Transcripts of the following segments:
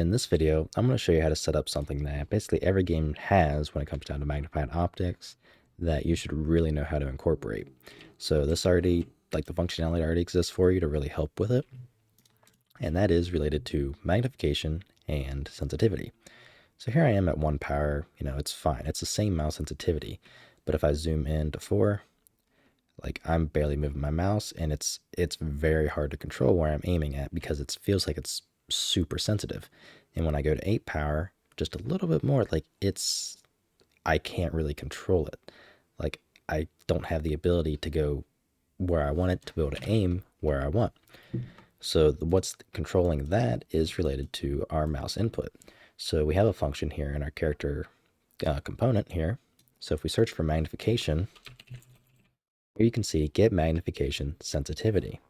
In this video, I'm going to show you how to set up something that basically every game has when it comes down to magnified optics that you should really know how to incorporate. So this already, like the functionality already exists for you to really help with it, and that is related to magnification and sensitivity. So here I am at 1 power, it's fine. It's the same mouse sensitivity, but if I zoom in to 4, like I'm barely moving my mouse and it's very hard to control where I'm aiming at because it feels like it's super sensitive. And when I go to 8 power, just a little bit more, like I can't really control it. Like I don't have the ability to go where I want it to be able to aim where I want. So what's controlling that is related to our mouse input. So we have a function here in our character component here. So if we search for magnification, here you can see get magnification sensitivity.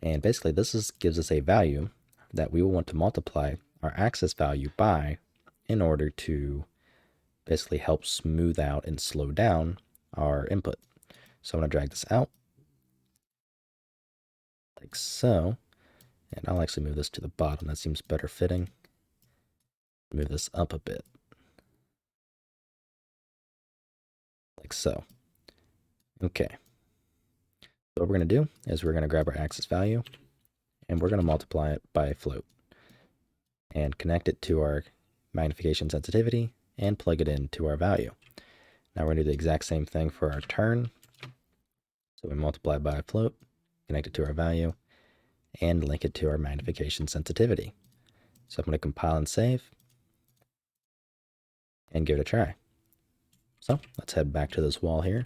And basically this gives us a value that we will want to multiply our axis value by in order to basically help smooth out and slow down our input. So I'm going to drag this out like so. And I'll actually move this to the bottom. That seems better fitting. Move this up a bit. Like so. Okay. So what we're going to do is we're going to grab our axis value and we're going to multiply it by float and connect it to our magnification sensitivity and plug it into our value. Now we're going to do the exact same thing for our turn. So we multiply by float, connect it to our value, and link it to our magnification sensitivity. So I'm going to compile and save and give it a try. So let's head back to this wall here.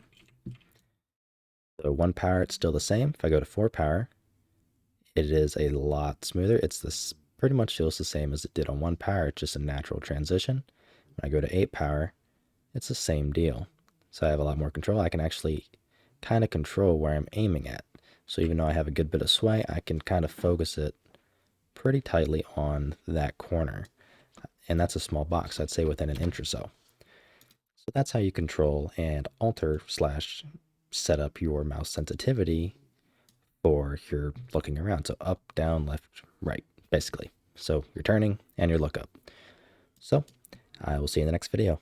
So 1 power, it's still the same. If I go to 4 power, it is a lot smoother. It's pretty much feels the same as it did on 1 power. It's just a natural transition. When I go to 8 power, it's the same deal. So I have a lot more control. I can actually kind of control where I'm aiming at. So even though I have a good bit of sway, I can kind of focus it pretty tightly on that corner. And that's a small box, I'd say within an inch or so. So that's how you control and alter / set up your mouse sensitivity for your looking around. So up, down, left, right, basically. So you're turning and your look up. So I will see you in the next video.